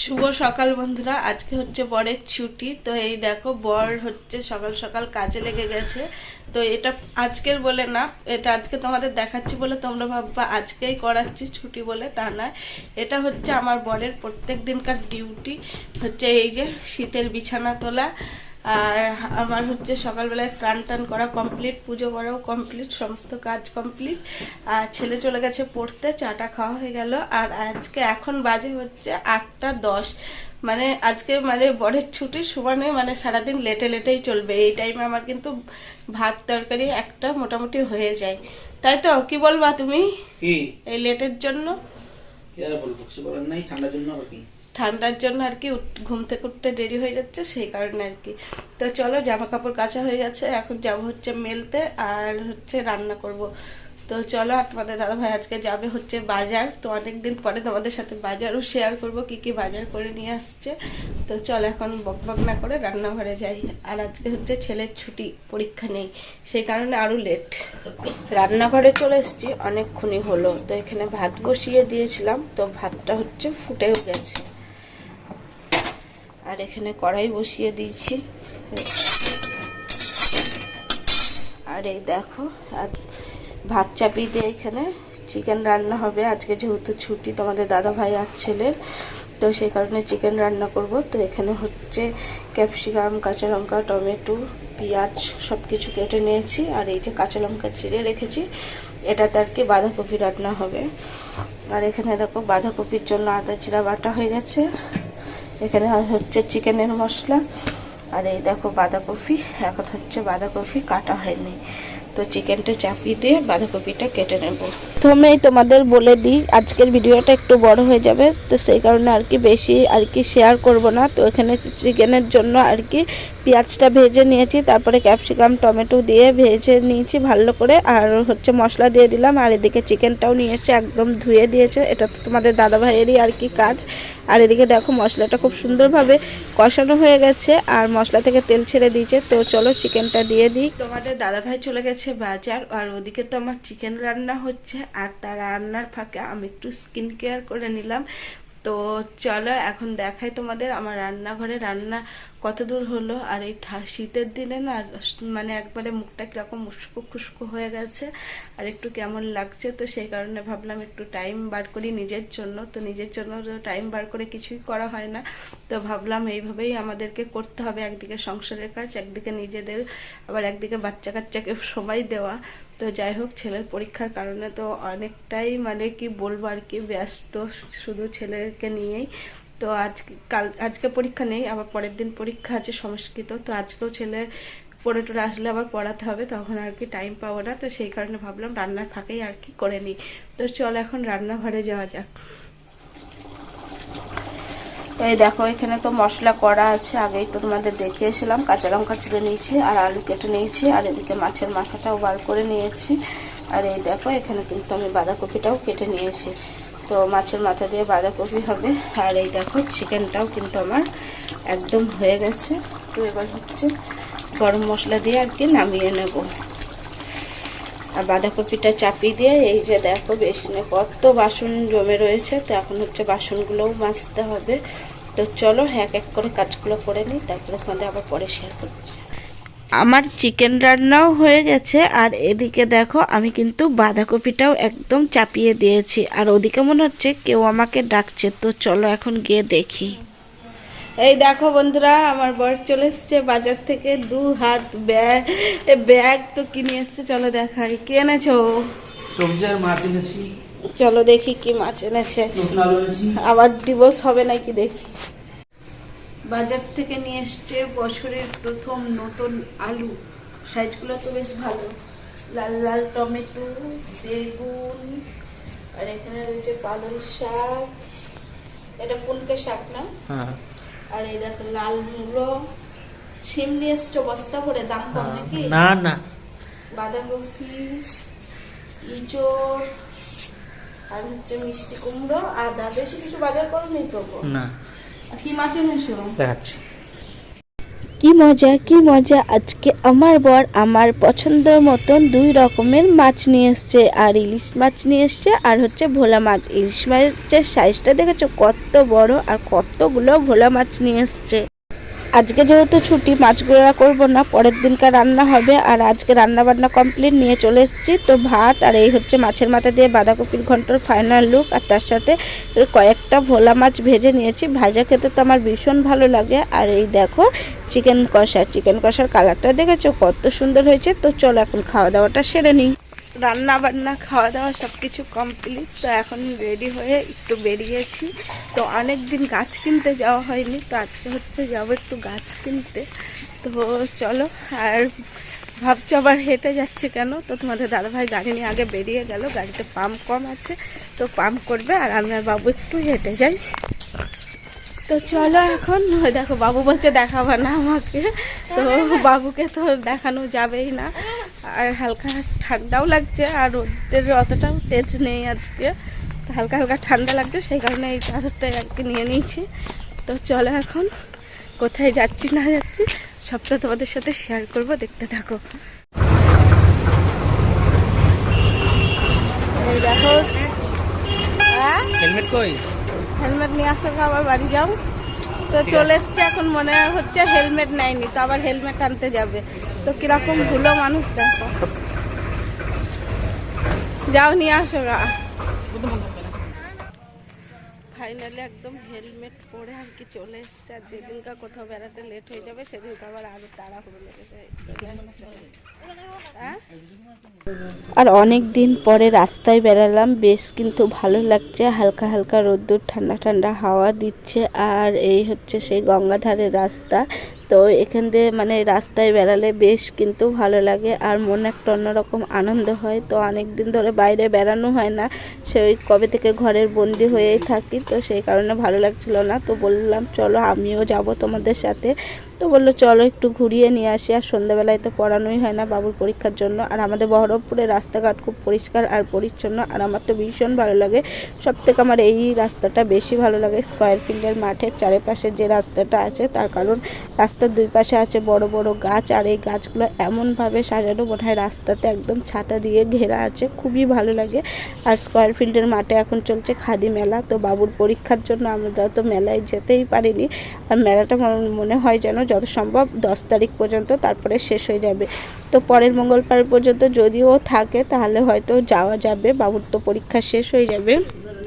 শুভ সকাল বন্ধুরা। আজকে হচ্ছে বরের ছুটি, তো এই দেখো বর হচ্ছে সকাল সকাল কাজে লেগে গেছে। তো এটা আজকের বলে না, এটা আজকে তোমাদের দেখাচ্ছি বলে তোমরা ভাববা আজকেই করাচ্ছি ছুটি বলে, তা নয়। এটা হচ্ছে আমার বরের প্রত্যেক দিনকার ডিউটি, হচ্ছে এই যে শীতের বিছানা তোলা, আর আমার হচ্ছে সকালবেলায় স্নান টান করা কমপ্লিট, পুজো করাও কমপ্লিট, সমস্ত কাজ কমপ্লিট। আর ছেলে চলে গেছে পড়তে, চাটা খাওয়া হয়ে গেল। আর আজকে এখন বাজে হচ্ছে 8টা 10, মানে আজকে মানে বরের ছুটির সমানে মানে সারাদিন লেটে লেটেই চলবে। এই টাইমে আমার কিন্তু ভাত তরকারি একটা মোটামুটি হয়ে যায়, তাই তো? কি বলবা তুমি এই লেটের জন্য? ঠান্ডার জন্য আর কি, ঘুম থেকে উঠতে দেরি হয়ে যাচ্ছে, সেই কারণে আর কি। তো চলো, জামা কাপড় কাচা হয়ে গেছে, এখন যাব হচ্ছে মেলতে, আর হচ্ছে রান্না করব। তো চলো, আর তোমাদের দাদা ভাই আজকে যাবে হচ্ছে বাজার, তো অনেকদিন পরে তোমাদের সাথে বাজারও শেয়ার করব, কি কি বাজার করে নিয়ে আসছে। তো চলো এখন বকবক না করে রান্নাঘরে যাই। আর আজকে হচ্ছে ছেলের ছুটি, পরীক্ষা নেই, সেই কারণে আরো লেট। রান্নাঘরে চলে এসেছি, অনেকক্ষণই হলো। তো এখানে ভাত বসিয়ে দিয়েছিলাম, তো ভাতটা হচ্ছে ফুটেও গেছে। আর এখানে কড়াই বসিয়ে দিয়েছি, আর এই দেখো, আর ভাত চাপিয়ে দিয়ে এখানে চিকেন রান্না হবে। আজকে যেহেতু ছুটি তোমাদের দাদা ভাই আর ছেলের, তো সেই কারণে চিকেন রান্না করব। তো এখানে হচ্ছে ক্যাপসিকাম, কাঁচা লঙ্কা, টমেটো, পেঁয়াজ সব কিছু কেটে নিয়েছি, আর এই যে কাঁচা লঙ্কা চিড়ে রেখেছি, এটাতে আর কি বাঁধাকপি রান্না হবে। আর এখানে দেখো বাঁধাকপির জন্য আদা জিরা বাটা হয়ে গেছে, এখানে হচ্ছে চিকেনের মশলা। আর এই দেখো বাঁধাকপি, এখন হচ্ছে বাঁধাকপি কাটা হয়নি, তো চিকেনটা চাপিয়ে দিয়ে বাঁধাকপিটা কেটে নেব। প্রথমেই তোমাদের বলে দিই, আজকের ভিডিওটা একটু বড় হয়ে যাবে, তো সেই কারণে আর কি বেশি আর কি শেয়ার করব না। তো এখানে চিকেনের জন্য আর কি পেঁয়াজটা ভেজে নিয়েছি, তারপরে ক্যাপসিকাম টমেটো দিয়ে ভেজে নিয়েছি ভালো করে, আর হচ্ছে মশলা দিয়ে দিলাম। আর এদিকে চিকেনটাও নিয়ে এসে একদম ধুয়ে দিয়েছে, এটা তো তোমাদের দাদা ভাইয়েরই আর কি কাজ। আর এদিকে দেখো মশলাটা খুব সুন্দরভাবে কষানো হয়ে গেছে, আর মশলা থেকে তেল ছেড়ে দিয়েছে। তো চলো চিকেনটা দিয়ে দিই। তোমাদের দাদা ভাই চলে গেছে বাজার, আর ওদিকে তো আমার চিকেন রান্না হচ্ছে, আর তার রান্নার ফাঁকে আমি একটু স্কিন কেয়ার করে নিলাম। তো চলো এখন দেখাই তোমাদের আমার রান্নাঘরে রান্না কত দূর হলো। আর এই শীতের দিনে না মানে একবারে মুখটা কিরকম উস্কো খুস্কো হয়ে গেছে, আর একটু কেমন লাগছে। তো সেই কারণে ভাবলাম একটু টাইম বার করি নিজের জন্য। তো নিজের জন্য টাইম বার করে কিছুই করা হয় না, তো ভাবলাম এইভাবেই আমাদেরকে করতে হবে। একদিকে সংসারের কাজ, একদিকে নিজেদের, আবার একদিকে বাচ্চা কাচ্চাকে সময় দেওয়া। তো যাই হোক, ছেলের পরীক্ষার কারণে তো অনেকটাই মানে কি বলবো আর কি ব্যস্ত, শুধু ছেলেকে নিয়েই। তো আজকে পরীক্ষা নেই, আবার পরের দিন পরীক্ষা আছে সংস্কৃত, তো আজকেও ছেলে পড়ে টড়ে আসলে আবার পড়াতে হবে, তখন আর কি টাইম পাবো না। তো সেই কারণে ভাবলাম রান্নার ফাঁকেই আর কি করে নিই। তো চল এখন রান্নাঘরে যাওয়া যাক। এই দেখো এখানে তো মশলা করা আছে, আগেই তো তোমাদের দেখিয়েছিলাম। কাঁচা লঙ্কা চিড়ে নিয়েছি, আর আলু কেটে নিয়েছি, আর এদিকে মাছের মাথাটাও বার করে নিয়েছি। আর এই দেখো এখানে কিন্তু আমি বাঁধাকপিটাও কেটে নিয়েছি, তো মাছের মাথা দিয়ে বাঁধাকপি হবে। আর এই দেখো চিকেনটাও কিন্তু আমার একদম হয়ে গেছে। তো এবার হচ্ছে গরম মশলা দিয়ে আর কি নামিয়ে নেব। আর বাঁধাকপিটা চাপিয়ে দিয়ে এই যে দেখো বেসিনে কত বাসন জমে রয়েছে, তো এখন হচ্ছে বাসনগুলোও মাজতে হবে। তো চলো এক এক করে কাজগুলো করে নিই, তারপরে তোমাদের আবার পরে শেয়ার করছি। আমার চিকেন রান্নাও হয়ে গেছে, আর এদিকে দেখো আমি কিন্তু বাঁধাকপিটাও একদম চাপিয়ে দিয়েছি, আর ওদিকে মনে হচ্ছে কেউ আমাকে ডাকছে। তো চলো এখন গিয়ে দেখি। এই দেখো বন্ধুরা, আমার বর চলে এসছে বাজার থেকে, 2 হাত ব্যাগ তো কিনে এসছে। চলো দেখাই কি এনেছো। সবজি আর মাছ এনেছি, চলো দেখি কি মাছ এনেছে, আবার ডিভোর্স হবে নাকি দেখি। বাজার থেকে নিয়ে এসছে বছরের প্রথম নতুন আলু, সাইজগুলো তো বেশ ভালো, লাল লাল টমেটো, বেগুন, আর এখানে রয়েছে পালং শাক, এটা পুনকে শাক না? আর এই দেখো লাল মূলো, ছিম নিয়ে এসছো বস্তা ভরে, দাম কম নাকি? না না, বাঁধাকপি, ইঁচড়, আর হচ্ছে মিষ্টি কুমড়ো, আদা। বেশি কিছু বাজার করো নেই তো না। কি মাছ এনেছো দেখাচ্ছি। কি মজা আজকে আমার বর আমার পছন্দের মতন 2 রকমের মাছ নিয়ে এসছে, আর ইলিশ মাছ নিয়ে এসছে আর হচ্ছে ভোলা মাছ। ইলিশ মাছের সাইজটা দেখেছো কত বড়, আর কতগুলো ভোলা মাছ নিয়ে এসছে। আজকে যেহেতু ছুটি, মাছগুলো করবো না, পরের দিনকার রান্না হবে। আর আজকে রান্না বান্না কমপ্লিট, নিয়ে চলে এসেছি তো ভাত, আর এই হচ্ছে মাছের মাথা দিয়ে বাঁধাকপির ঘন্টর ফাইনাল লুক। আর তার সাথে কয়েকটা ভোলা মাছ ভেজে নিয়েছি, ভাজা খেতে তো আমার ভীষণ ভালো লাগে। আর এই দেখো চিকেন কষার কালারটা দেখেছো কত সুন্দর হয়েছে। তো চলো এখন খাওয়া দাওয়াটা সেরে নিই। রান্না বান্না খাওয়া দাওয়া সব কিছু কমপ্লিট। তো এখন রেডি হয়ে একটু বেরিয়েছি। তো অনেক দিন গাছ কিনতে যাওয়া হয়নি, তো আজকে হচ্ছে যাবো একটু গাছ কিনতে। তো চলো। আর ভাবছো আবার হেঁটে যাচ্ছে কেন, তো তোমাদের দাদাভাই গাড়ি নিয়ে আগে বেরিয়ে গেল, গাড়িতে পাম্প কম আছে, তো পাম্প করবে, আর আমি আর বাবু একটু হেঁটে যাই। তো চলো এখন। দেখো বাবু বলছে দেখাবা না আমাকে, তো বাবুকে তো দেখানো যাবেই না। আর হালকা ঠান্ডাও লাগছে, আর রোদের অতটাও তেজ নেই আজকে, তো হালকা হালকা ঠান্ডা লাগছে, সেই কারণে এই চাদরটাই আর কি নিয়ে নিয়েছি। তো চলো এখন কোথায় যাচ্ছি না যাচ্ছি সবটা তোমাদের সাথে শেয়ার করব, দেখতে থাকো। এই দেখো, হেলমেট কই? হেলমেট নিয়ে আসো, আবার বাড়ি যাও। তো চলে এসছে, এখন মনে হচ্ছে হেলমেট নেয়নি, তো আবার হেলমেট আনতে যাবে। তো কিরকম ভুলো মানুষ দেখো। যাও নিয়ে আসো গা। ফাইনালি একদম হেলমেট পরে আর কি চলে এসছে। আর যেদিনকার কোথাও বেড়াতে লেট হয়ে যাবে সেদিনকে আবার আরো তাড়াহুড়ো লেগে যায়। আর অনেক দিন পরে রাস্তায় বেরালাম, বেশ কিন্তু ভালো লাগছে। হালকা হালকা রোদ্দুর, ঠান্ডা ঠান্ডা হাওয়া দিচ্ছে। আর এই হচ্ছে সেই গঙ্গাধারের রাস্তা। তো এখান দিয়ে মানে রাস্তায় বেড়ালে বেশ কিন্তু ভালো লাগে, আর মনে একটা অন্যরকম আনন্দ হয়। তো অনেক দিন ধরে বাইরে বেড়ানো হয় না, সেই কবে থেকে ঘরের বন্দি হয়েই থাকি, তো সেই কারণে ভালো লাগছিল না। তো বললাম চলো আমিও যাব তোমাদের সাথে। তো বললো চলো একটু ঘুরিয়ে নিয়ে আসি। আর সন্ধ্যাবেলায় তো পড়ানোই হয় না বাবুর পরীক্ষার জন্য। আর আমাদের বহরমপুরের রাস্তাঘাট খুব পরিষ্কার আর পরিচ্ছন্ন, আর আমার তো ভীষণ ভালো লাগে। সবথেকে আমার এই রাস্তাটা বেশি ভালো লাগে, স্কয়ার ফিল্ডের মাঠের চারিপাশে যে রাস্তাটা আছে, তার কারণ রাস্তার দুই পাশে আছে বড় বড় গাছ, আর এই গাছগুলো এমনভাবে সাজানো মনে হয় রাস্তাতে একদম ছাতা দিয়ে ঘেরা আছে, খুবই ভালো লাগে। আর স্কয়ার ফিল্ডের মাঠে এখন চলছে খাদি মেলা, তো বাবুর পরীক্ষার জন্য আমরা তো মেলায় যেতেই পারিনি। আর মেলাটা মনে হয় যেন যত সম্ভব 10 তারিখ পর্যন্ত, তারপরে শেষ হয়ে যাবে। তো পরের মঙ্গলবার পর্যন্ত যদিও থাকে তাহলে হয়তো যাওয়া যাবে, বাবুর তো পরীক্ষা শেষ হয়ে যাবে।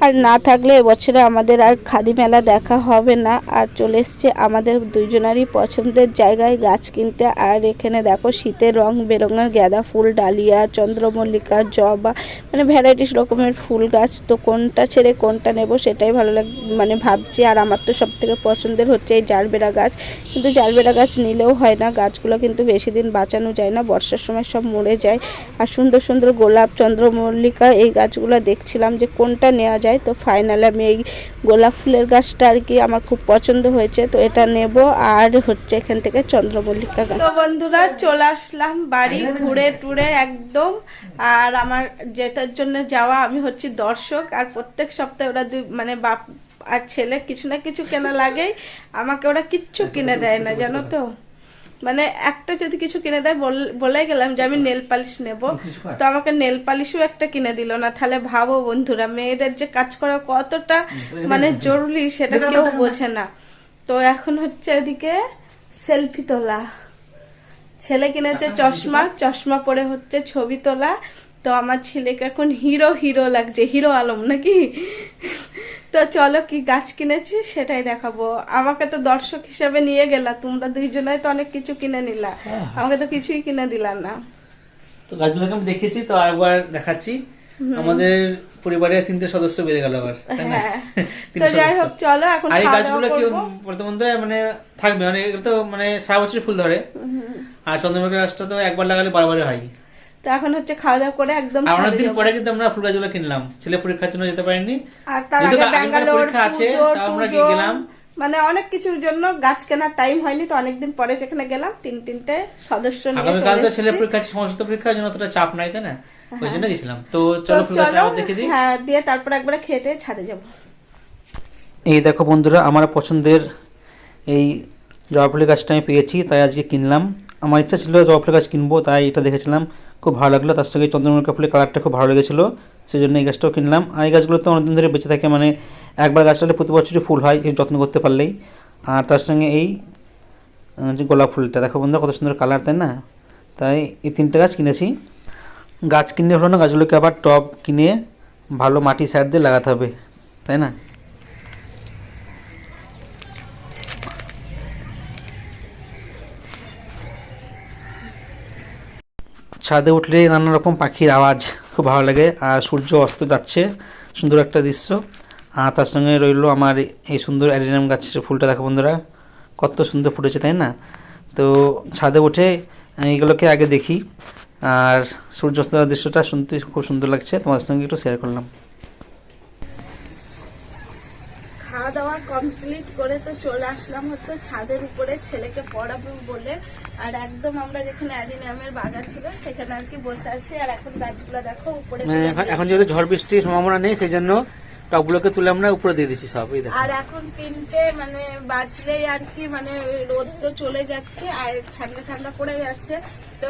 আর না থাকলে এবছরে আমাদের আর খাদি মেলা দেখা হবে না। আর চলে এসছে আমাদের দুইজনারই পছন্দের জায়গায় গাছ কিনতে। আর এখানে দেখো শীতের রং বেরঙের গাঁদা ফুল, ডালিয়া, চন্দ্রমল্লিকা, জবা, মানে ভ্যারাইটিস রকমের ফুল গাছ। তো কোনটা ছেড়ে কোনটা নেব সেটাই ভালো মানে ভাবছি। আর আমার তো সব থেকে পছন্দের হচ্ছে এই জারবেরা গাছ, কিন্তু জারবেরা গাছ নিলেও হয় না, গাছগুলো কিন্তু বেশি দিন বাঁচানো যায় না, বর্ষার সময় সব মরে যায়। আর সুন্দর সুন্দর গোলাপ, চন্দ্রমল্লিকা, এই গাছগুলো দেখছিলাম যে কোনটা নেওয়া যায়। তো ফাইনালি আমি এই গোলাপ ফুলের গাছটা আর কি আমার খুব পছন্দ হয়েছে, তো এটা নেব। আর হচ্ছে এখান থেকে চন্দ্রমল্লিকা গাছ। তো বন্ধুরা চলে আসলাম বাড়ি ঘুরে টুরে একদম। আর আমার যেটার জন্য যাওয়া, আমি হচ্ছি দর্শক, আর প্রত্যেক সপ্তাহে ওরা মানে বাপ আর ছেলে কিছু না কিছু কেনা লাগেই, আমাকে ওরা কিচ্ছু কিনে দেয় না জানো তো। মানে একটা যদি কিছু কিনে দেয়, বলে গেলাম যে আমি নেল পালিশ নেব, তো আমাকে নেল পালিশও একটা কিনে দিল না। তাহলে ভাবো বন্ধুরা, মেয়েদের যে কাজ করা কতটা মানে জরুরি সেটা কেউ বোঝে না। তো এখন হচ্ছে এদিকে সেলফি তোলা, ছেলে কিনেছে চশমা, চশমা পরে হচ্ছে ছবি তোলা। তো আমার ছেলেকে এখন হিরো হিরো লাগছে, হিরো আলম নাকি। তো চলো কি গাছ কিনেছি সেটাই দেখাবো। আমাকে তো দর্শক হিসেবে নিয়ে গেলা, তোমরা দুইজনাই তো অনেক কিছু কিনে নিলা, আমাকে তো কিছুই কিনে দিলা না। তো গাছগুলোকে আমি দেখেছি, তো আরেকবার দেখাচ্ছি। আমাদের পরিবারের 3টে সদস্য বেড়ে গেল আবার, তাই না? তো যাই হোক চলো এখন আর এই গাছগুলো কি বর্তমানে মানে থাকবে, মানে এগুলো তো মানে সারা বছর ফুল ধরে। আর চন্দ্রমল্লিকা গাছটা তো একবার লাগালে বারবারই হয়। তো এখন হচ্ছে খাওয়া দাওয়া করে একদম অনেকদিন পরে কিন্তু আমরা ফুল গাছগুলো কিনলাম, ছেলে পরীক্ষার জন্য যেতে পারিনি, আর তার আগে ব্যাঙ্গালোর পরীক্ষা আছে, তাও আমরা কি গেলাম, মানে অনেক কিছুর জন্য গাছ কেনার টাইম হয়নি। তো অনেকদিন পরে যেখানে গেলাম 3টে সদস্য নিয়ে চলে এসেছি। আগামীকাল তো ছেলে পরীক্ষা আছে, সমস্ত পরীক্ষার জন্য অতটা চাপ নাই, তাই না? ওই জন্য গেছিলাম। তো চলো ফুল গাছ দেখে দিই, হ্যাঁ, দিয়ে তারপর একবার খেটে ছাদে যাব। এই দেখো বন্ধুরা, আমার পছন্দের এই জবা ফুলের গাছটা আমি পেয়েছি, তাই আজকে কিনলাম। আমার ইচ্ছা ছিল জবা ফুলের গাছ কিনবো, তাই এটা দেখেছিলাম, খুব ভালো লাগলো। তার সঙ্গে চন্দ্রমল্লিকা ফুলের কালারটা খুব ভালো লেগেছিলো, সেই জন্য এই গাছটাও কিনলাম। আর এই গাছগুলো তো অনেকদিন ধরে বেঁচে থাকে, মানে একবার গাছ লাগালে প্রতি বছরই ফুল হয়, এই যত্ন করতে পারলেই। আর তার সঙ্গে এই যে গোলাপ ফুলটা দেখো বন্ধুরা, কত সুন্দর কালার, তাই না? তাই এই 3টে গাছ কিনেছি। গাছ কিনে হলো না, গাছগুলোকে আবার টব কিনে ভালো মাটি সাইড দিয়ে লাগাতে হবে, তাই না? ছাদে উঠলে নানা রকম পাখির আওয়াজ খুব ভালো লাগে, আর সূর্য অস্ত যাচ্ছে, সুন্দর একটা দৃশ্য। আর তার সঙ্গে রইলো আমার এই সুন্দর অ্যাডিনিয়াম গাছের ফুলটা দেখো বন্ধুরা, কত সুন্দর ফুটেছে, তাই না? তো ছাদে উঠে এইগুলোকে আগে দেখি, আর সূর্যাস্তর দৃশ্যটা শুনতে খুব সুন্দর লাগছে, তোমাদের সঙ্গে একটু শেয়ার করলাম। খাওয়া দাওয়া কমপ্লিট করে তো চলে আসলাম হচ্ছে ছাদের উপরে ছেলেকে পড়াবো বলে। আর একদম আমরা যেখানে অ্যাডিনিয়ামের বাগান ছিল সেখানে আর কি বসে আছি। আর এখন গাছগুলো দেখো উপরে তুলে এখন দিয়েছি। যেহেতু ঝড় বৃষ্টির সম্ভাবনা নেই, সেই জন্য টবগুলোকে তুলে আমরা উপরে দিয়ে দিচ্ছি সব। এই দেখো, আর এখন 3টে মানে বাজলেই আর কি মানে রোদ তো চলে যাচ্ছে আর ঠান্ডা ঠান্ডা পড়ে যাচ্ছে। তো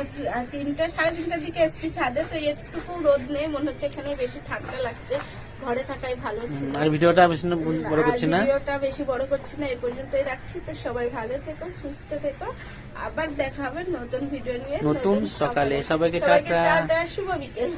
3টে 3:30টার দিকে এসছি ছাদে, তো একটুকু রোদ নেই, মনে হচ্ছে এখানে বেশি ঠান্ডা লাগছে, ঘরে থাকাই ভালো ছিল। আর ভিডিওটা বেশি বড় করছি না, ভিডিওটা বেশি বড় করছি না, এই পর্যন্তই রাখছি। তো সবাই ভালো থেকো, সুস্থ থেকো, আবার দেখা হবে নতুন ভিডিও নিয়ে নতুন সকালে। সবাইকে সবাইকে টাটা। টাটা, শুভ বিকেল।